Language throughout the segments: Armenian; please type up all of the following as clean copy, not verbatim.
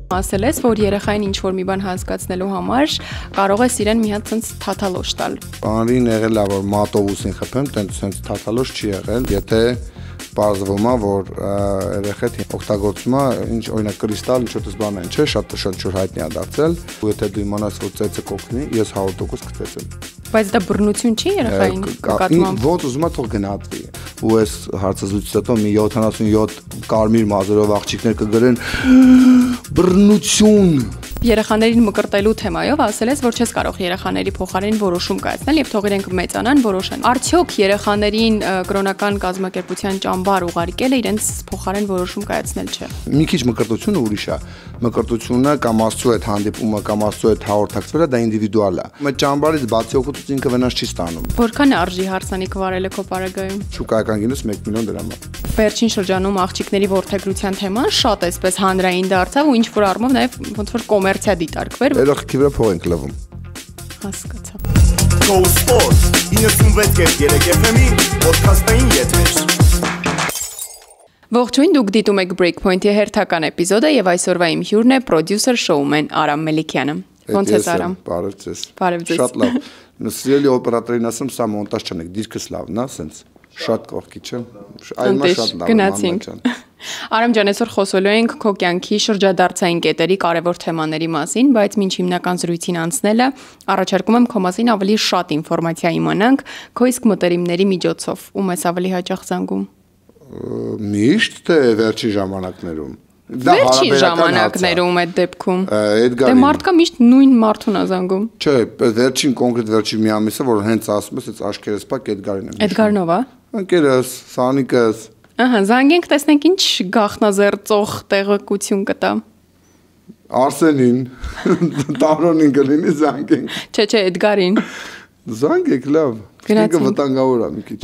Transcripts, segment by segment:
Ասել ես, որ երեխային ինչ-որ մի բան հասկացնելու համար կարող ես իրեն մի հատ ցենց թաթալոշ տալ։ Բանին եղել է, որ մատով ուսին խփեմ, տենց ցենց թաթալոշ չի եղել, եթե բարձվում է, որ երեխան օգտագործում է, ինչ օրինակ կրիստալ, ինչ-որ բան են, չէ, շատ հայտնի է դարձել, ու եթե դու իմանաս, որ ծեծը կօգնի, ես 100% կծեծեմ։ Բայց դա բռնություն չի երեխային նկատմամբ։ Ոնց ուզում է թող գնահատվի։ Ու այս հարցազրույցից հետո մի 77 կարմիր մազերով աղջիկներ կգրեն բռնություն։ Երեխաներին մկրտելու թեմայով ասել ես, որ չես կարող երեխաների փոխարեն որոշում կայացնել եւ թող իրենք մեծանան, որոշեն։ Արդյոք երեխաներին կրոնական կազմակերպության ճամբար ուղարկելը իրենց փոխարեն որոշում կայացնել չէ։ Մի քիչ մկրտությունը ուրիշ է։ Մկրտությունը կամ Աստծո հետ հանդիպումը կամ Աստծո հետ հաղորդակցվելը դա ինդիվիդուալ է։ Այդ ճամբարից բացի օգուտից ինքը վնաս չի ստանում։ Որքան է արժի հարսանիք վարելը քո պարագայում։ Շուկայական գինուս 1 միլիոն դրամ է։ Վերջին շրջանում աղջիկների որդեգրության թեման շատ էսպես հանրային դարձավ ու ինչ որ առումով նաև ոնց որ կոմերցիա դիտարկվեր։ Երեխաքի վրա փող ենք լվում։ Հասկացա։ Go Sport 96.3 FM-ի ոդքասթային եթեր։ Ողջույն, դուք դիտում եք Breakpoint-ի հերթական էպիզոդը եւ այսօրվա իմ հյուրն է պրոդյուսեր շոումեն Արամ Մելիքյանը։ Ոնց ես Արամ։ Բարև ձեզ։ Բարև ձեզ։ Շատ լավ։ Սիրելի օպերատորին ասեմ, սա մոնտաժ չանեք, դիրքս լավն է, սենց շատ կողքի չէ։ Այլմա շատ լավ։ Գնացինք։ Արամ ջան, այսօր խոսելու ենք քո կյանքի շրջադարձային կետերի կարևոր թեմաների մասին, բայց մինչ հիմնական զրույցին անցնելը առաջարկում եմ քո մասին ավելի շատ ինֆորմացիա իմանանք քո իսկ մտերիմների միջոցով։ Ում ես ավելի հաճախ զանգում։ Միշտ թե վերջին ժամանակներում։ Վերջին ժամանակներում այդ դեպքում։ Էդգարին։ Դե մարդկա միշտ նույն մարդուն է զանգում։ Չէ, վերջին կոնկրետ վերջին մի ամիսը, որ հենց ասում ես, այս աչքերս փակ Էդգարին եմ։ Էդգարնով է։ Ընկերս, Սանիկս։ Ահա, զանգենք, տեսնենք ինչ գախնազերծող տեղեկություն կտա։ Արսենին, Տարոնին կլինի զանգենք։ Չէ, Էդգարին։ Զանգեք, լավ։ Գնացինք։ Ինքը վտանգավոր է մի քիչ։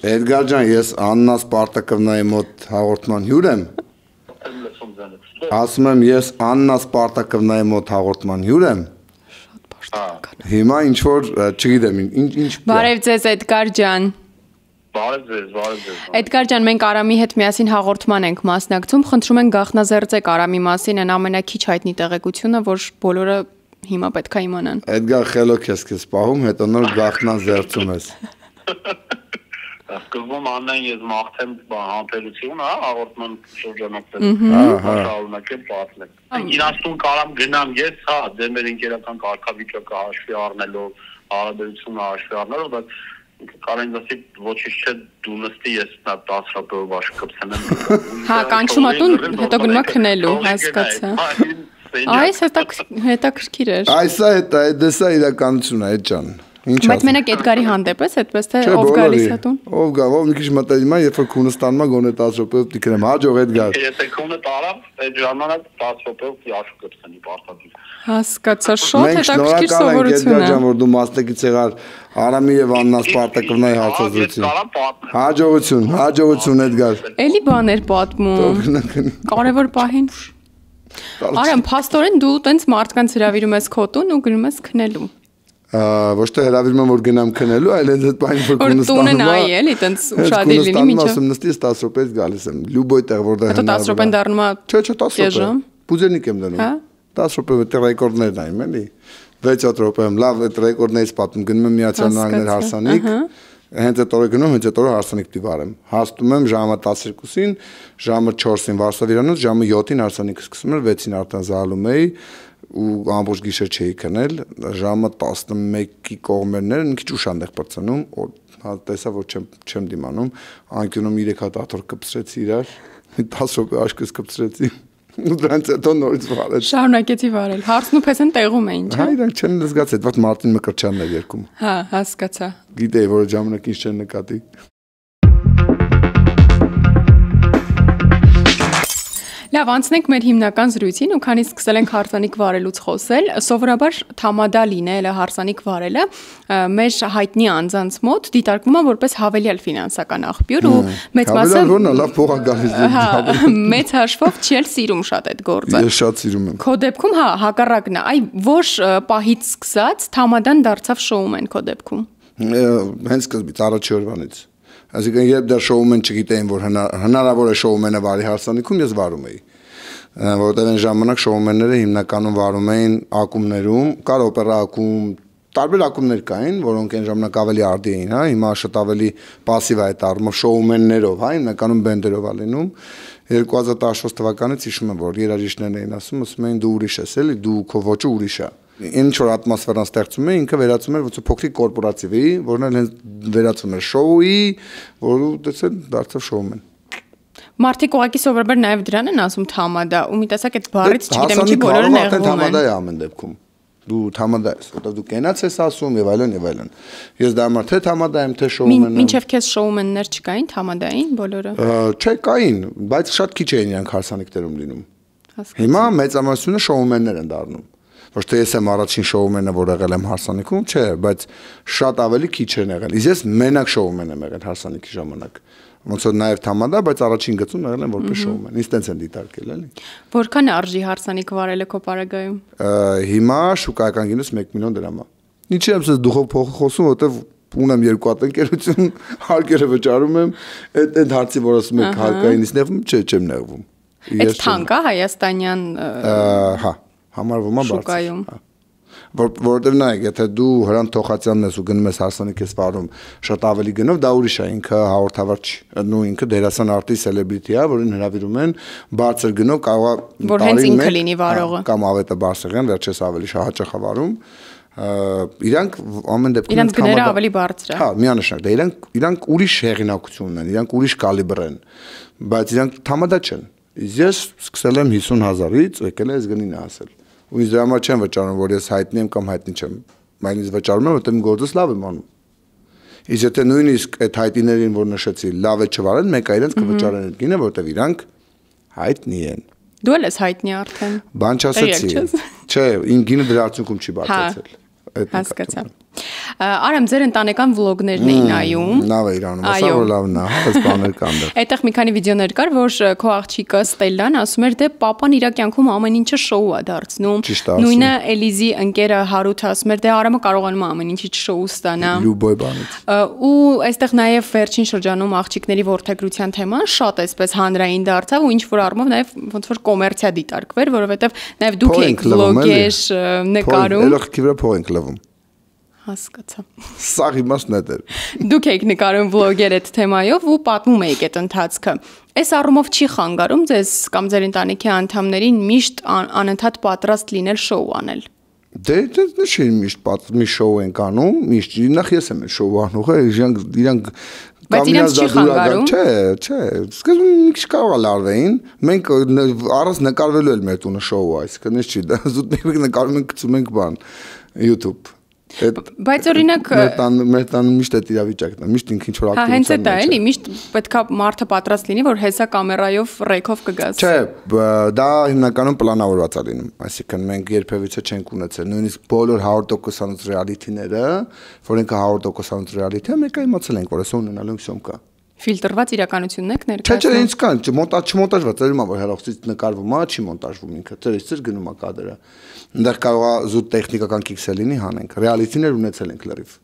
Էդգար ջան, ես Աննա Սպարտակովնայի մոտ հաղորդման հյուր եմ։ Ասում եմ, ես Աննա Սպարտակովնայի մոտ հաղորդման հյուր եմ։ Շատ պաշտոնական։ Հիմա ինչ որ չգիտեմ, ինչ Բարև ձեզ Էդգար ջան։ Բարև ձեզ։ Էդգար ջան, մենք Արամի հետ միասին հաղորդման ենք մասնակցում, խնդրում ենք գախնազերծեք Արամի մասին այն ամենաքիչ հայտնի տեղեկությունը, որ բոլորը հիմա պետք է իմանան։ Էդգար խելոք ես պահում, հետո նոր գախնազերծում ես։ Սկզբում Աննային ես մաղթեմ համբերություն, հաղորդման շրջանակներում շարունակեմ պատմել։ Իրաստուն կարամ գնամ ես, դեր մեր ընկերական կարգավիճակը հաշվի առնելով, հարաբերությունը հաշվի առնելով, բայց կարեն ասի ոչինչ չէ, դու նստի ես նա 10 րոպեով աշկպցնեմ։ Հա, կանչում ատուն, հետո գնում ա քնելու, հասկացա։ Այս հետաքրքիր էր։ Այս է դեսա իրականությունն է, ջան։ Բայց մենակ Էդգարի հանդեպ ես, այդպես թե ով գալիս է տուն։ Ով գա, ով մի քիչ մտածում է, երբ որ քունը ստանում է գոնե 10 րոպեով դիքրեմ, հաջող Էդգար։ Եթե քունը տարավ, այդ ժամանակ 10 րոպեով աշկպցնի պարտադիր։ Հասկացա, շատ հետաքրքիր սովորություն է։ Ջան, որ դու մասնակից եղար Արամի եւ Աննա Սպարտակովնայի հարցազրույցին։ Հաջողություն Էդգար։ Էլի բաներ պատմում։ Կարևոր պահին։ Արամ, փաստորեն դու տենց մարդկանց հրավիրում ես քո տուն ու գնում ես քնելու։ Ոչ թե հրավիրում եմ որ գնամ քնելու, այլ հենց այդ բանը որ քունը ստանում։ Որ տունը նայի էլի, տենց ուշադիր լինի միջը։ Ասում նստի 10 րոպեից գալիս եմ։ Լյուբոյ տեղ որտեղ հնարավոր։ Հետո 10 րոպեն դառնում է։ Չէ, 10 րոպե։ Բուզերնիկ եմ դնում։ 10 րոպե դեռ ռեկորդներ նայում էլի։ 6-7 րոպե եմ, լավ, այդ ռեկորդներից պատմում, գնում եմ Միացյալ Նահանգներ հարսանիք։ Հենց այդ օրը գնում, հենց այդ օրը հարսանիք պիտի վարեմ։ Հասնում եմ ժամը 12-ին, ժամը 4-ին Վարշավիրանոց, ժամը 7-ին հարսանիքը սկսում էր, 6-ին արդեն զահալում էի ու ամբողջ գիշեր չէի քնել, ժամը 11-ի կողմերներ մի քիչ ուշ անդեղ բրծնում, տեսա որ չեմ դիմանում, անկյունում 3 հատ աթոռ կպցրեցի իրար, 10 րոպե աշկս կպցրեցի ու դրանց հետո նորից վարել։ Շարունակեցի վարել։ Հարսն ու փեսեն տեղում էին, չէ՞։ Հա, իրանք չեն զգացել, այդ վաղ Մարտին Մկրտչյանն էր երգում։ Հա, հասկացա։ Գիտեի, որ ժամանակ ինչ չեն նկատի։ Լավ, անցնենք մեր հիմնական զրույցին ու քանի սկսել ենք հարսանիք վարելուց խոսել, սովորաբար թամադա լինելը, հարսանիք վարելը մեր հայտնի անձանց մոտ դիտարկվում է որպես հավելյալ ֆինանսական աղբյուր ու մեծ մասը Հավելյալ որն է, լավ փող է գալիս։ Մեծ հաշվով չի էլ սիրում շատ այդ գործը։ Ես շատ սիրում եմ։ Քո դեպքում հա հակառակն է, այ որ պահից սկսած թամադան դարձավ շոումեն քո դեպքում։ Հենց սկզբից առաջի օրվանից։ Այսինքն երբ դեռ շոումեն չգիտեին, որ հնարավոր է շոումենը վարի հարսանիքում, ես վարում էի։ Որտեղ այն ժամանակ շոումենները հիմնականում վարում էին ակումբներում, կար օպերա ակումբ, տարբեր ակումբներ կային, որոնք այն ժամանակ ավելի արդի էին, հա, հիմա շատ ավելի пассив է այդ առումով շոումեններով, հա, հիմնականում բենդերով է լինում։ 2014 թվականից հիշում եմ, որ երաժիշտներն էին ասում էին դու ուրիշ ես, էլի, դու քո ոճը ուրիշ է։ Ինչ որ ատմոսֆերան ստեղծում է, ինքը վերածում էր ոնց փոքրիկ կորպորատիվի, որն էլ հենց վերածում էր շոուի, որը դեցել դարձավ շոումեն։ Մարդիկ ուղղակի սովորաբար նաև դրան են ասում թամադա, ու մի տեսակ այդ բառից չգիտեմ ինչի բոլորը նեղվում են։ Թամադա է ամեն դեպքում։ Դու թամադա ես, որտեղ դու կենաց ես ասում եւ այլն եւ այլն։ Ես դա համար թե թամադա եմ, թե շոումեն եմ։ Մինչեւ քեզ շոումեններ չկային, թամադային բոլորը։ Չէ, կային, բայց շատ քիչ էին իրանք հարսանիքներում լինում։ Հիմա մեծամասնությունը շոումեններ են դառնում։ Ոչ թե ես եմ առաջին շոումենը, որ եղել եմ հարսանիքում, չէ, բայց շատ ավելի քիչ են եղել։ Իսկ ես մենակ շոումեն եմ եղել հարսանիքի ժամանակ։ Ոնց որ նաև թամադա, բայց առաջին գծում եղել եմ որպես շոումեն։ Ինձ տենց են դիտարկել, էլի։ Որքան է արժի հարսանիք վարելը քո պարագայում։ Հիմա շուկայական գինուս 1 միլիոն դրամ է։ Ինչի՞ եմ ես դուխով փոխը խոսում, որտեվ ունեմ 2 հատ ընկերություն, հարկերը վճարում եմ, այդ հարցի, որ ասում եք հարկայինից նեղվում, չէ, չեմ նեղվում։ Այդ թանկ է հայաստանյան հա, համարվում է շուկայում։ Որովհետև նայեք, եթե դու Հրանտ Թոխացյանն ես ու գնում ես հարսանիք ես վարում շատ ավելի գնով, դա ուրիշ է, ինքը հաղորդավար չի, նո ինքը դերասան արտիստ սելեբրիթի է, որին հրավիրում են բարձր գնով, կարող է որ հենց ինքը լինի վարողը կամ ավետը բարձրեղեն, վերջերս ավելի հաճախ է վարում։ Իրանք ամեն դեպքում իրանք գները ավելի բարձր է։ Հա, միանշանակ, դա իրանք ուրիշ հեղինակություն ունեն, իրանք ուրիշ կալիբր են, բայց իրանք թամադա չեն։ Ես սկսել եմ 50,000-ից, եկել եմ այս գնին ասել։ Ու ինձ դրա համար չեմ վճարում, որ ես հայտնի եմ կամ հայտնի չեմ։ Մայնից վճարում եմ, որտեղ գործս լավ եմ անում։ Իսկ եթե նույնիսկ այդ հայտնիներին, որ նշեցի, լավ է չվարեն, մեկ այլենց կվճարեն այդ գինը, որտեղ իրանք հայտնի են։ Դու ես հայտնի արդեն։ Բան չասեցի։ Չէ, ին գինը դրա արդյունքում չի բացացել։ Հասկացա։ Արամ, ձեր ընտանեկան վլոգներն էին նայում։ Լավ է իրանում, ասա որ լավն է, այս բաներ կան դեռ։ Այդտեղ մի քանի վիդեոներ կար, որ քո աղջիկը Ստելլան ասում էր, դե պապան իր կյանքում ամեն ինչը շոու է դարձնում։ Նույնը Էլիզի ընկերը Հարութը ասում էր, դե Արամը կարողանում է ամեն ինչից շոու ստանա։ Լյուբոյ բանից։ Ու այստեղ նաև վերջին շրջանում աղջիկների ворթեգրության թեման շատ էսպես հանրային դարձավ ու ինչ որ առումով նաև ոնց որ կոմերցիա դիտարկվեր, որովհետև նաև դուք եք վլոգեր նկարում։ Էլոքի վրա փող ենք լվում։ Հասկացա։ Սաղ իմաստն է դեր։ Դուք եք նկարում վլոգեր այդ թեմայով ու պատմում եք այդ ընթացքը։ Այս առումով չի խանգարում ձեզ կամ ձեր ընտանիքի անդամներին միշտ անընդհատ պատրաստ լինել շոու անել։ Դե չի միշտ շոու ենք անում, միշտ նախ ես եմ շոու անողը, իրանք բայց իրանք չի խանգարում։ Չէ, սկզբում մի քիչ կարող է լարվեին, մենք առանց նկարվելու էլ մեր տունը շոու է, այսինքն ինչ չի, դա զուտ մեկ նկարում ենք, գցում ենք բան YouTube։ Բայց օրինակ մեր տանը միշտ այդ իրավիճակն է, միշտ ինքն ինչ որ ակտիվության մեջ է։ Հա, հենց այդ է, էլի, միշտ պետքա մարդը պատրաստ լինի, որ հեսա կամերայով ռեյքով կգաս։ Չէ, դա հիմնականում պլանավորված է լինում, այսինքն մենք երբևիցե չենք ունեցել, նույնիսկ բոլոր 100%-անոց ռեալիթիները, որ ինքը 100%-անոց ռեալիթի է, մենք իմացել ենք, որ ասա ունենալու ենք սյոմկա։ Ֆիլտրված իրականությունն եք Չէ, ներկայացնում։ ինձ կան, չմոնտաժված, ելույթ որ հերոսից նկարվում է, չի մոնտաժվում ինքը, ծեր գնում է կադրը։ Այնտեղ կարող է զուտ տեխնիկական քիքսել լինի հանենք, ռեալիթիներ ունեցել ենք լրիվ։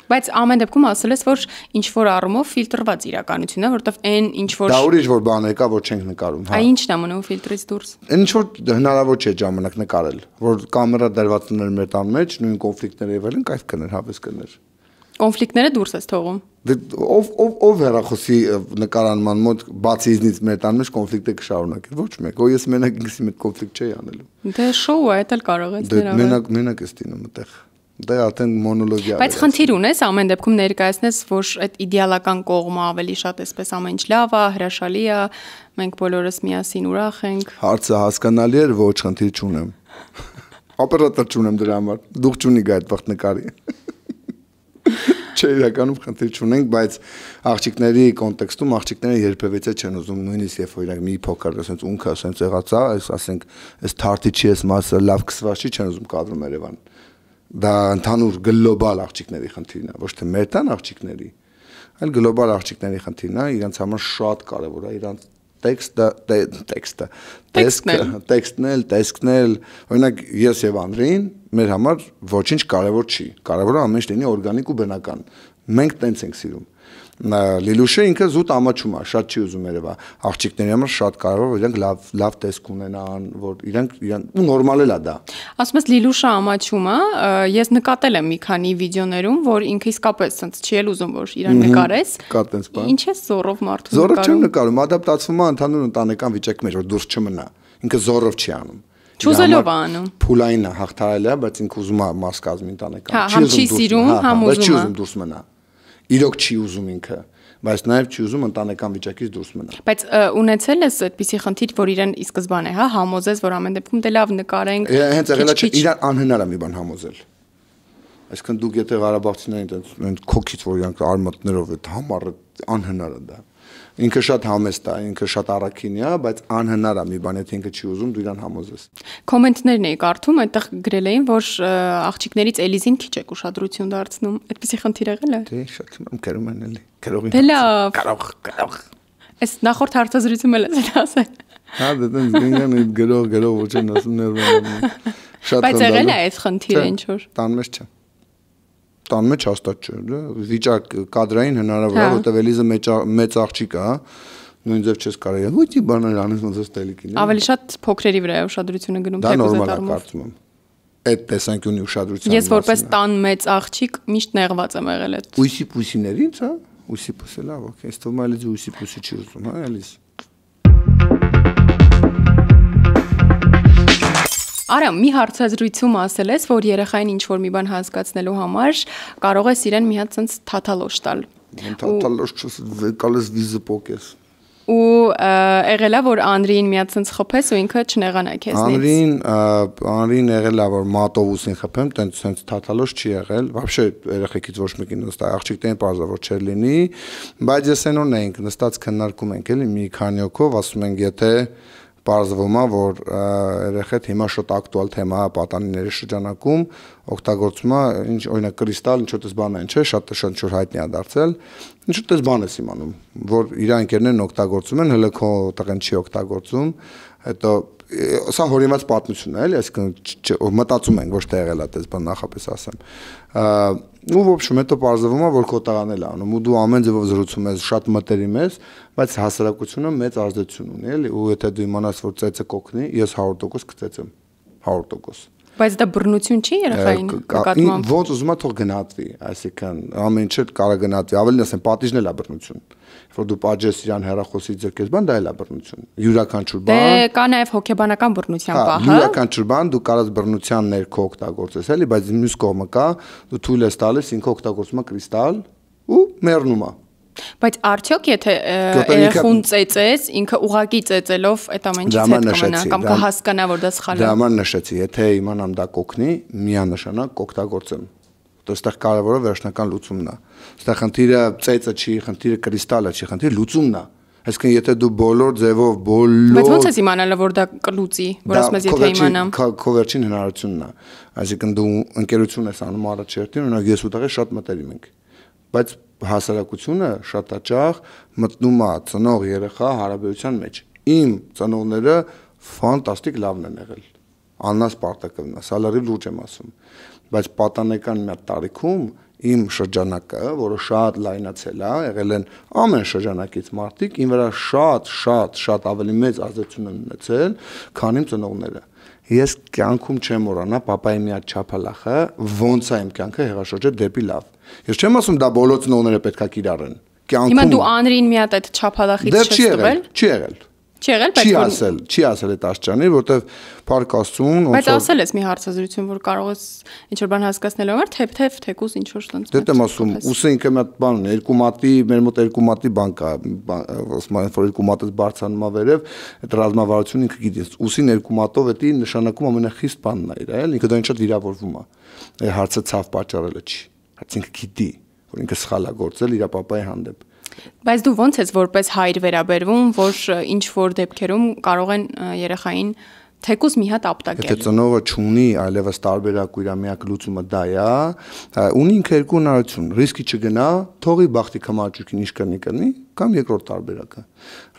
Բայց ամեն դեպքում ասել ես, որ ինչ որ առումով ֆիլտրված իրականություն է, որովհետև այն ինչ որ դա ուրիշ որ բաներ կա, որ չենք նկարում, հա։ Այ ինչն է մնում ֆիլտրից դուրս։ Ինչ որ հնարավոր չէ ժամանակ նկարել, որ կամերա դրված ուներ մեր տան մեջ, նույն կոնֆլիկտները եւ այլն, կայֆ կներ, հավես կներ։ Կոնֆլիկտները դուրս ես թողում։ Դե ով հեռախոսի նկարանման մոտ բացի իզնից մեր տան մեջ կոնֆլիկտը կշարունակի, ոչ մեկ, ո ես մենակ ինքս իմ այդ կոնֆլիկտ չի անելու։ Դե շոու է, դա էլ կարող ես դրանով։ Դե մենակ ես տինում այդտեղ։ Դա արդեն մոնոլոգիա է։ Բայց խնդիր ունես ամեն դեպքում ներկայացնես, որ այդ իդեալական կողմը ավելի շատ էսպես ամեն ինչ լավ է, հրաշալի է, մենք բոլորս միասին ուրախ ենք։ Հարցը հասկանալի է, ոչ խնդիր չունեմ։ Օպերատոր չունեմ դրա համար։ Դուք չունի գա այդ վաղ նկարի։ Չէ, իրականում խնդիր չունենք, բայց աղջիկների կոնտեքստում աղջիկները երբևիցե չեն ուզում նույնիսկ երբ որ իրենք մի փոքր ասենց ունքը ասենց եղածա, ասենք այս թարթի չի էս մասը լավ կսված չի, չեն ուզում կադրում Երևան։ Դա ընդհանուր գլոբալ աղջիկների խնդիրն է, ոչ թե մեր տան աղջիկների, այլ գլոբալ աղջիկների խնդիրն է, իրենց համար շատ կարևոր է իրանց տեքստն էլ, օրինակ ես եւ Անդրեին մեր համար ոչինչ կարևոր չի։ Կարևորը ամեն ինչ լինի օրգանիկ ու բնական։ Մենք տենց ենք սիրում։ Լիլուշը ինքը զուտ ամաչում է, շատ չի ուզում երևա։ Աղջիկների համար շատ կարևոր որ իրենք լավ տեսք ունենան, որ իրենք ու նորմալ է դա։ Ասում ես Լիլուշը ամաչում է, ես նկատել եմ մի քանի վիդեոներում, որ ինքը իսկապես ցած չի էլ ուզում որ իրան նկարես։ Կա տենց բան։ Ինչ է զորով մարդու նկարում։ Զորով չեմ նկարում, ադապտացվում է ընդհանուր ընտանեկան վիճակի մեջ, որ դուրս չմնա։ Ինքը զորով չի անում։ Չուզելով է անում։ Փուլային է, հաղթարել է, բայց ինքը ուզում է մաս կազմի ընտանեկան։ Համ չի սիրում, համ ուզում է։ Չի ուզում դուրս մնա։ Իրոք չի ուզում ինքը, բայց նաև չի ուզում ընտանեկան վիճակից դուրս մնալ։ Բայց ունեցել ես այդպիսի խնդիր, որ իրեն ի սկզբանե, հա, համոզես, որ ամեն դեպքում դե լավ նկարենք։ Հենց եղել է իրան անհնար է մի բան համոզել։ Այսինքն դուք եթե Ղարաբաղցիներին այնց քոքից որ իրանք արմատներով այդ համառը անհնար է դա։ Ինքը շատ համեստ է, ինքը շատ առաքին է, բայց անհնար է մի բան, եթե ինքը չի ուզում, դու իրան համոզես։ Կոմենտներն էի կարդում, այդտեղ գրել էին, որ աղջիկներից Էլիզին քիչ եք ուշադրություն դարձնում։ Այդպիսի խնդիր եղել է։ Դե շատ եմ գրում են էլի։ Գրողին։ Դե լավ։ Կարող։ Այս նախորդ հարցազրույցում էլ ես ասել։ Հա, դե դենգան գրող ոչ են ասում ներվան։ Շատ բայց եղել է այդ խնդիրը ինչ որ։ Տան մեջ չէ։ Տան մեջ հաստատ չէ, դա վիճակ կադրային հնարավոր է, որտեղ Էլիզը մեծ աղջիկ է, նույն ձև չես կարելի։ Հույտի բաներ անես ոնց է տելիկին։ Ավելի շատ փոքրերի վրա է ուշադրությունը գնում թե կուզետարումով։ Դա նորմալ է կարծում եմ։ Այդ տեսանկյունի ուշադրության։ Ես որպես տան մեծ աղջիկ միշտ նեղված եմ եղել այդ։ Ույսի պուսիներից, հա։ Ույսի պուսը լավ, օքեյ, ըստ ում այլից ույսի պուսի չի ուզում, հա, Էլիզ։ Արա, մի հարցազրույցում ասել ես, որ երեխային ինչ-որ մի բան հասկացնելու համար կարող ես իրեն մի հատ sense թաթալոշ տալ։ Թաթալոշ կալես վիզը պոկես։ Ու եղել է, որ Անրին մի հատ sense խփես ու ինքը չնեղանա քեզնից։ Անրին եղել է, որ մատով ուսին խփեմ, տենց sense թաթալոշ չի եղել։ Вообще երեխեքից ոչ մեկին նստա աղջիկներին բարձր որ չէր լինի, բայց ես այնորն էինք նստած քննարկում ենք էլի մի քանի օքով, ասում ենք եթե Պարզվում է, որ երեխեդ հիմա շատ ակտուալ թեմա է պատանիների շրջանակում, օգտագործում է, ինչ օրինակ կրիստալ, ինչ որ բան են, չէ, շատ շուտ հայտնի է դարձել։ Ինչ որ բան ես իմանում, որ իր ընկերներն օգտագործում են, հələ քո տղեն չի օգտագործում, հետո սա հորինված պատմություն է, էլի, այսինքն մտածում ենք, ոչ թե եղել է այդպես բան նախապես ասեմ։ Ու в общем հետո պարզվում է, որ քո տղան էլ է անում, ու դու ամեն ձևով զրուցում ես, շատ մտերիմ ես, բայց հասարակությունը մեծ ազդեցություն ունի, էլի, ու եթե դու իմանաս, որ ծեծը կօգնի, ես 100% կծեծեմ, 100%։ Բայց դա բռնություն չի երեխային նկատմամբ։ Ոնց ուզում է թող գնահատվի, այսինքն ամեն ինչ կարող գնահատվի, ավելին ասեմ, պատիժն էլ է բռնություն։ Որ դու պատժես իրան հեռախոսից ձգես բան, դա էլ է բռնություն։ Յուրաքանչյուր բան։ Դե կա նաև հոգեբանական բռնության պահը։ Յուրաքանչյուր բան դու կարաս բռնության ներքո օգտագործես, էլի, բայց մյուս կողմը կա, դու թույլ ես տալիս, ինքը օգտագործում է կրիստալ ու մեռնում է։ Բայց արդյոք եթե երեխուն ծեծես, ինքը ուղակի ծեծելով այդ ամենից հետ կմնա կամ կհասկանա, որ դա սխալ է։ Դա համար նշեցի, եթե իմանամ դա կօգնի, միանշանակ կօգտագործեմ։ Այստեղ կարևորը վերջնական լուծումն է։ Այստեղ խնդիրը ծեծը չի, խնդիրը կրիստալը չի, խնդիրը լուծումն է։ Այսինքն եթե դու բոլոր ձևով Բայց ո՞նց ես իմանալը, որ դա կլուծի, որ ասում ես եթե իմանամ։ Քո վերջին հնարավորությունն է։ Այսինքն դու ընկերություն ես անում առաջերտին, օրինակ ես ու տղեն շատ մտերիմ ենք։ Բայց հասարակությունը շատ հաճախ մտնում է ծնող երեխա հարաբերության մեջ։ Իմ ծնողները ֆանտաստիկ լավն են եղել։ Աննասպարտակն է, սալարի լուրջ եմ ասում։ Բայց պատանեկան մի տարիքում իմ շրջանակը, որը շատ լայնացել է, եղել են ամեն շրջանակից մարդիկ, ին վրա շատ ավելի մեծ ազդեցություն են ունեցել, քան իմ ծնողները։ Ես կյանքում չեմ մոռանա papayi մի հատ չափալախը, ոնց է իմ կյանքը հեղաշրջել դեպի լավ։ Ես չեմ ասում դա բոլոր ծնողները պետքա կիրառեն։ Հիմա դու Անրին մի հատ այդ չափալախից չես տվել։ Չի եղել։ Չի եղել, բայց չի ասել այդ աշճանի, որտեվ Փառք Աստծուն, բայց ասել ես մի հարցազրույցում, որ կարող ես ինչ որ բան հասկացնելու համար թեթև թեկուզ ինչ որ տենց։ Դե եմ ասում, ուսը ինքը մի հատ բան է, երկու մատի, մեր մոտ երկու մատի բան կա, ասում են, որ երկու մատից բարձրանում է վերև, այդ ռազմավարությունը ինքը գիտի, ուսին երկու մատով էտի նշանակում ամենախիստ բանն է իր, էլի, ինքը դա ինչ-որ վիրավորվում է։ Հարցը ցավ պատճառելը չի։ Հարց ինքը գիտի, որ ինքը սխալ է գործել իր papayi հանդեպ։ Բայց դու ո՞նց ես որպես հայր վերաբերվում, որ ինչ որ դեպքերում կարող են երեխային թեկուզ մի հատ ապտակել։ Եթե ծնողը չունի այլևս տարբերակ ու իր միակ լուծումը դա է, ունի ինքը երկու հնարավորություն, ռիսկի չգնա, թողի բախտի կմաճուկին ինչ կրնի, կամ երկրորդ տարբերակը։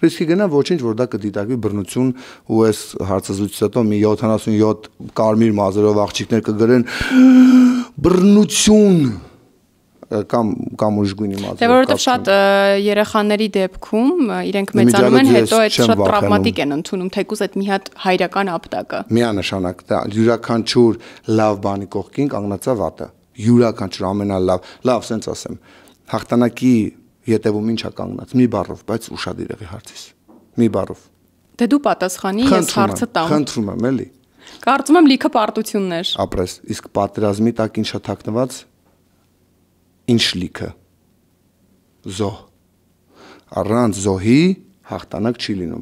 Ռիսկի գնա ոչինչ, որ դա կդիտարկվի բռնություն ու այս հարցազրույցից հետո մի 77 կարմիր մազերով աղջիկներ կգրեն բռնություն կամ ուրիշ գույնի մազերով։ Դե որովհետև շատ երեխաների դեպքում իրենք մեծանում են, հետո այդ շատ տրավմատիկ են ընդունում, թեկուզ այդ մի հատ հայրական ապտակը։ Միանշանակ դա յուրաքանչյուր լավ բանի կողքին կանգնած է վատը։ Յուրաքանչյուր ամենալավ, լավ, սենց ասեմ, հաղթանակի ետևում ինչ է կանգնած, մի բառով, բայց ուշադիր եղի հարցիս։ Մի բառով։ Դե դու պատասխանի, ես հարցը տամ։ Խնդրում եմ, էլի։ Կարծում եմ լիքը պարտություններ։ Ապրես, իսկ պատերազմի տակ ինչա թաքնված։ Ինչ լիքը։ Զոհ։ Առանց զոհի հաղթանակ չի լինում։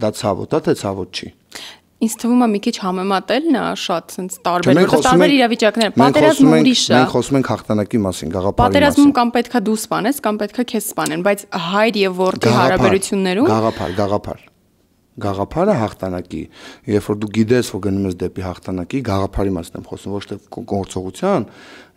Դա ցավոտ է, թե ցավոտ չի։ Ինձ թվում է մի քիչ համեմատելն է շատ sense տարբեր, որտեղ տարբեր իրավիճակներ, պատերազմը ուրիշ է։ Մենք խոսում ենք հաղթանակի մասին, գաղափարի մասին։ Պատերազմում կամ պետքա դու սպանես, կամ պետքա քեզ սպանեն, բայց հայր եւ որդի հարաբերություններում գաղափարը հաղթանակի, երբ որ դու գիտես, որ գնում ես դեպի հաղթանակի, գաղափարի մասին եմ խոսում, ոչ թե գործողության,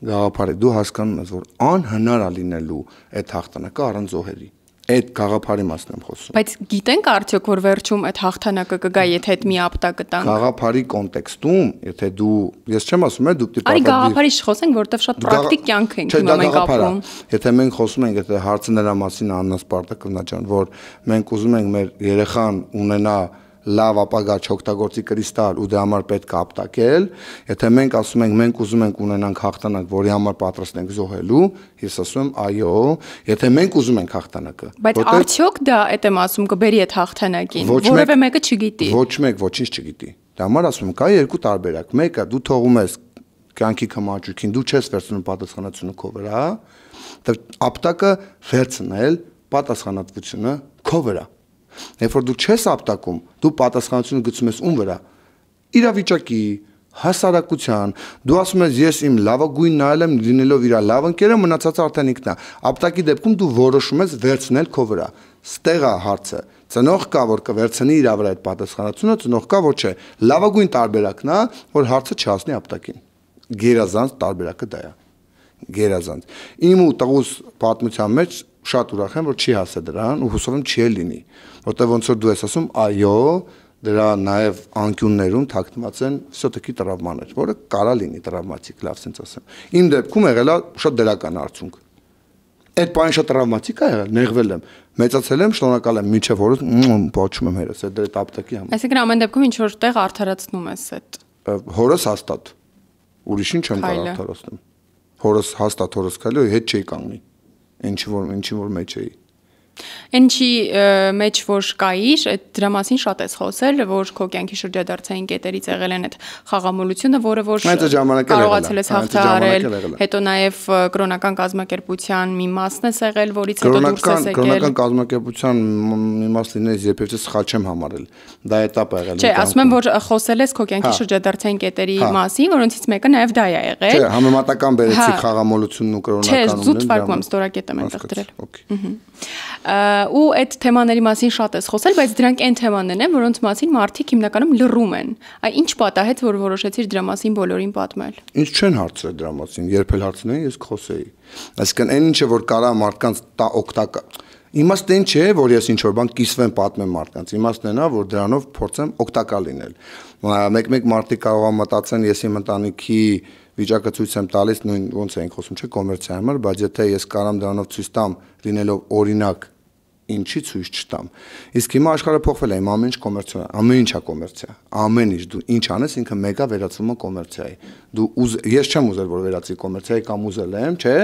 գաղափարը դու հասկանում ես, որ անհնար է լինելու այդ հաղթանակը առանց զոհերի։ Այդ գաղափարի մասին եմ խոսում։ Բայց գիտենք արդյոք որ վերջում այդ հաղթանակը կգա, եթե այդ մի ապտակը տանք։ Գաղափարի կոնտեքստում, եթե դու, ես չեմ ասում, դու պիտի Արի գաղափարի խոսենք, որովհետև շատ պրակտիկ կյանք ենք հիմա մենք ապրում։ Եթե մենք խոսում ենք, եթե հարցը նրա մասին Աննա Սպարտակովնա ջան, որ մենք ուզում ենք մեր երեխան ունենա լավ ապագա չօգտագործի կրիստալ ու դրա համար պետք է ապտակել, եթե մենք ասում ենք մենք ուզում ենք ունենանք հաղթանակ, որի համար պատրաստ ենք զոհելու, ես ասում եմ այո, եթե մենք ուզում ենք հաղթանակը։ Բայց արդյոք դա այդ եմ ասում կբերի այդ հաղթանակին, որևէ մեկը չգիտի։ Ոչ մեկ ոչինչ չգիտի։ Դա համար ասում եմ կա երկու տարբերակ։ Մեկը դու թողում ես կյանքի կմաճուկին, դու չես վերցնում պատասխանատվությունը քո վրա, ապտակը վերցնել պատասխանատվությունը քո վրա։ Երբ որ դու չես ապտակում, դու պատասխանատվությունը գցում ես ում վրա։ Իրավիճակի, հասարակության, դու ասում ես ես իմ լավագույն նայել եմ լինելով իր լավ ընկերը, մնացածը արդեն ինքն է։ Ապտակի դեպքում դու որոշում ես վերցնել քո վրա։ Ստեղ է հարցը։ Ծնող կա, որ կվերցնի իր վրա այդ պատասխանատվությունը, ծնող կա, որ չէ։ Լավագույն տարբերակն է, որ հարցը չհասնի ապտակին։ Գերազանց տարբերակը դա է։ Գերազանց։ Իմ ու տղուս պատմության մեջ շատ ուրախ եմ, որ չի հասել դրան ու հուսով եմ չի լինի, որտեղ ոնց որ դու ես ասում, այո, դրա նաև անկյուններում թաքնված են սոտոքի տրավմաներ, որը կարա լինի տրավմատիկ, լավ sense ասեմ։ Իմ դեպքում եղել է շատ դրական արդյունք։ Այդ բանը շատ տրավմատիկ է եղել, նեղվել եմ, մեծացել եմ, շնորհակալ եմ, միջև օրս փոչում եմ հերս այդ դրետ ապտակի համար։ Այսինքն ամեն դեպքում ինչ որ տեղ արդարացնում ես այդ։ Հորս հաստատ։ Ուրիշին չեմ կարող արդարացնել։ Հորս հաստատ հորս քայլի հետ չի կանգնի։ Ինչի որ մեջ էի։ Ինչի մեջ որ կայիր, այդ դրա մասին շատ ես խոսել, որ քո կյանքի շրջադարձային կետերից եղել են այդ խաղամոլությունը, որը որ կարողացել ես հաղթահարել, հետո նաև կրոնական կազմակերպության մի մասն ես եղել, որից հետո դուրս ես եկել։ Կրոնական կազմակերպության մի մաս լինես երբևէ սխալ չեմ համարել։ Դա էտապ է եղել։ Չէ, ասում եմ, որ խոսել ես քո կյանքի շրջադարձային կետերի մասին, որոնցից մեկը նաև դա է եղել։ Չէ, համեմատական բերեցի խաղամոլությունն ու կրոնականն։ Չէ, զուտ վարկում ստորակետ եմ այնտեղ դրել։ Ու այդ թեմաների մասին շատ ես խոսել, բայց դրանք այն թեմաներն են, որոնց մասին մարդիկ հիմնականում լռում են։ Ինչ պատահեց, որ որոշեցիր դրա մասին բոլորին պատմել։ Ինչ չեն հարցրել դրա մասին, երբ էլ հարցնեին, ես կխոսեի։ Այսինքն այն ինչը որ կարա մարդկանց օգտակար Իմաստն այն չէ, որ ես ինչ որ բան կիսվեմ պատմեմ մարդկանց։ Իմաստն այն է, որ դրանով փորձեմ օգտակար լինել։ Մեկ-մեկ մարդիկ կարող են մտածեն, ես իմ ընտանիքի վիճակը ցույց եմ տալիս, նույն ոնց ենք խոսում, չէ, կոմերցիայի համար, բայց եթե ես կարամ դրանով ցույց տամ, լինելով օրինակ, ինչի ցույց չտամ։ Իսկ հիմա աշխարհը փոխվել է, ամեն ինչ կոմերցիա, ամեն ինչ է կոմերցիա։ Ամեն ինչ դու ինչ անես, ինքը մեկա վերածվում է կոմերցիայի։ Ես չեմ ուզել, որ վերածի կոմերցիայի կամ ուզել եմ, չէ,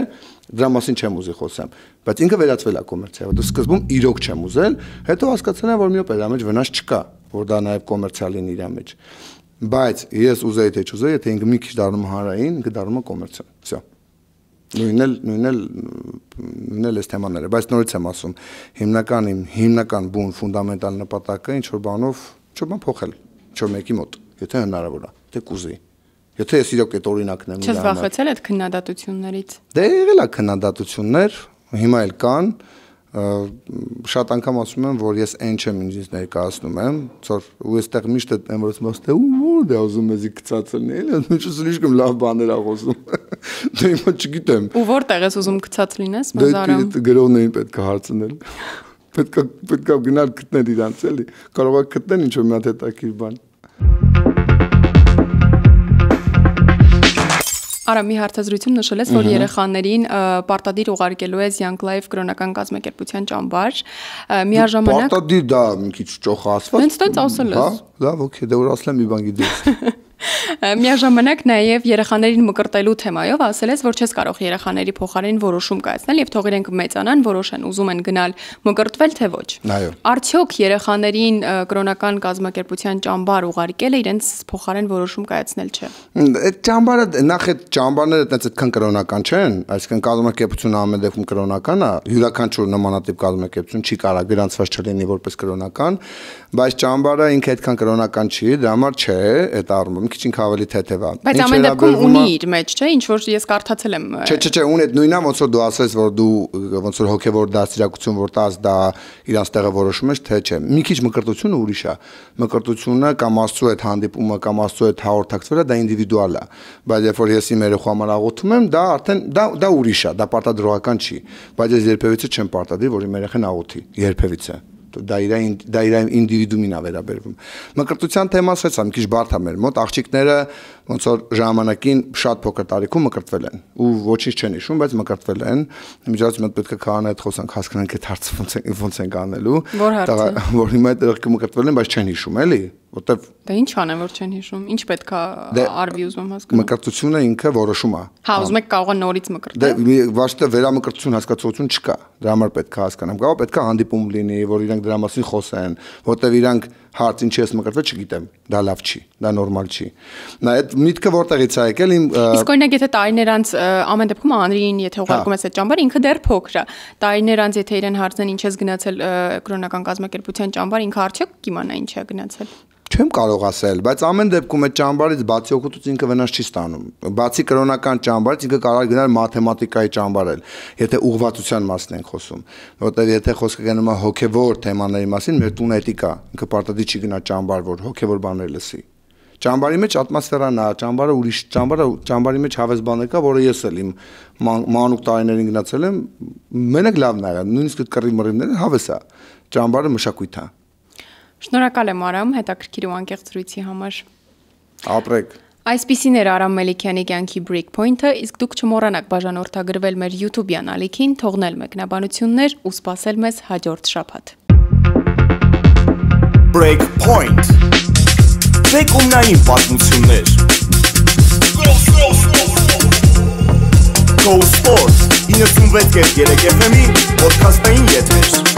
դրա մասին չեմ ուզի խոսեմ, բայց ինքը վերածվել է կոմերցիայի։ Դու սկզբում իրոք չեմ ուզել, հետո հասկացել եմ, որ մի օպերա մեջ վնաս չկա, որ դա նաև կոմերցիա լինի իր մեջ։ Բայց ես ուզեի թե չուզեի, եթե ինքը մի քիչ դառնում հանրային, ինքը դառնում է կոմերցիա։ Всё։ Նույնն էլ էս թեմաները, բայց նորից եմ ասում, հիմնական բուն ֆունդամենտալ նպատակը ինչ որ բանով, ինչ որ փոխել, ինչ որ մեկի մոտ, եթե հնարավոր է, թե կուզի։ Եթե ես իրոք այդ օրինակն եմ։ Չես վախեցել այդ քննադատություններից։ Դե եղել է քննադատություններ, հիմա էլ կան, շատ անգամ ասում եմ, որ ես այն չեմ ինձ ներկայացնում եմ, որ ու այստեղ միշտ եմ որ ասում եմ, ու դե ուզում եզի գծածելն էլի, ես ուրիշ լավ բաներ աղոսում։ Դե հիմա չգիտեմ։ Ու որտեղ ես ուզում գծած լինես, Մազարամ։ Դե գրողներին պետք է հարցնել։ Պետք է գնալ գտնել իրանց էլի։ Կարող է գտնել ինչ-որ մի հատ հետաքրքիր բան։ Արա մի հարցազրույցում նշել ես, որ երեխաներին պարտադիր ուղարկելու ես Young Life կրոնական կազմակերպության ճամբար, միաժամանակ Պարտադիր դա մի քիչ ճոխացված։ Հենց տենց ասել ես։ Հա, լավ, օքեյ, դե որ ասեմ մի բան գիտես։ Միաժամանակ նաև երեխաներին մկրտելու թեմայով ասել ես, որ չես կարող երեխաների փոխարեն որոշում կայացնել եւ թող իրենք մեծանան, որոշեն ուզում են գնալ մկրտվել թե ոչ։ Այո։ Արդյոք երեխաներին կրոնական կազմակերպության ճամբար ուղարկելը իրենց փոխարեն որոշում կայացնել չէ։ Այդ ճամբարը նախ այդ ճամբարները այդպես այդքան կրոնական չեն, այսինքն կազմակերպությունը ամեն դեպքում կրոնական է, յուրաքանչյուր նմանատիպ կազմակերպություն չի կարող գրանցված չլինի որպես կրոնական, բայց ճամբարը ինքը այդքան կրոնական չի, դրա համար չէ, այդ առումով մի քիչ ինքը ավելի թեթև է։ Բայց ամեն դեպքում ունի իր մեջ, չէ՞, ինչ որ ես կարդացել եմ։ Չէ, ունի այդ նույնը, ոնց որ դու ասես, որ դու ոնց որ հոգևոր դաստիարակություն որ տաս, դա իրանց տեղը որոշում ես, թե չէ։ Մի քիչ մկրտությունը ուրիշ է։ Մկրտությունը կամ Աստծո այդ հանդիպումը կամ Աստծո այդ հաղորդակցվելը դա ինդիվիդուալ է։ Բայց երբ որ ես իմ երեխու համար աղոթում եմ, դա արդեն դա ուրիշ է, դա պարտադրողական չի։ Բայց ես երբևիցե չեմ պարտադրի, որ իմ երեխան աղոթի, երբևիցե։ Դա իր ինդիվիդումին է վերաբերվում։ Մկրտության թեման սա մի քիչ բարդ է մեր մոտ, աղջիկները ոնց որ ժամանակին շատ փոքր տարիքում մկրտվել են ու ոչինչ չեն հիշում, բայց մկրտվել են։ Միջազգային մենք պետք է քահանայի հետ խոսանք, հասկանանք այդ հարցը ոնց են անելու։ Որ հիմա այդ դեռ մկրտվել են, բայց չեն հիշում, էլի, որտեվ Դա ինչ անեն, որ չեն հիշում։ Ինչ պետք է արվի ուզում հասկանալ։ Մկրտությունը ինքը որոշում է։ Հա, ուզում եք կարող է նորից մկրտել։ Դե ոչ վերամկրտություն հասկացողություն չկա։ Դրա համար պետք է հասկանամ։ Կարող պետք է հանդիպում լինի, որ իրանք դրա մասին խոսեն, որտեվ իրանք հարց ինչի ես մկրտվել չգիտեմ, դա լավ չի, դա նորմալ չի։ Նա այդ միտքը որտեղից է եկել իմ Իսկ օրինակ եթե տարիներ անց ամեն դեպքում Անրին եթե ուղարկում ես այդ ճամբար, ինքը դեռ փոքր է։ Տարիներ անց եթե իրեն հարցնեն ինչ ես գնացել կրոնական կազմակերպության ճամբար, ինքը արդյոք կիմանա ինչ է գնացել։ Չեմ կարող ասել, բայց ամեն դեպքում այդ ճամբարից բացի օգուտից ինքը վնաս չի ստանում։ Բացի կրոնական ճամբարից ինքը կարող է գնալ մաթեմատիկայի ճամբար էլ, եթե ուղղվածության մասն ենք խոսում, որտեղ եթե խոսքը գնում է հոգևոր թեմաների մասին, մեր տունը էթիկա, ինքը պարտադիր չի գնա ճամբար, որ հոգևոր բաներ լսի։ Ճամբարի մեջ ատմոսֆերան է, ճամբարը ուրիշ, ճամբարի մեջ հավես բաներ կա, որը ես էլ իմ մանուկ տարիներին գնացել եմ, մենակ լավն է, նույնիսկ այդ կռի մռիվները հավես է։ Ճամբարը մշակույթ է։ Շնորհակալ եմ Արամ հետաքրքիր ու անկեղծ զրույցի համար։ Ապրեք։ Այսպիսին էր Արամ Մելիքյանի կյանքի Breakpoint-ը, իսկ դուք չմոռանաք բաժանորդագրվել մեր YouTube-յան ալիքին, թողնել մեկնաբանություններ ու սպասել մեզ հաջորդ շաբաթ։ Breakpoint Բեկումնային պատմություններ Go Sports 96.3 FM-ի ոդքասթային եթեր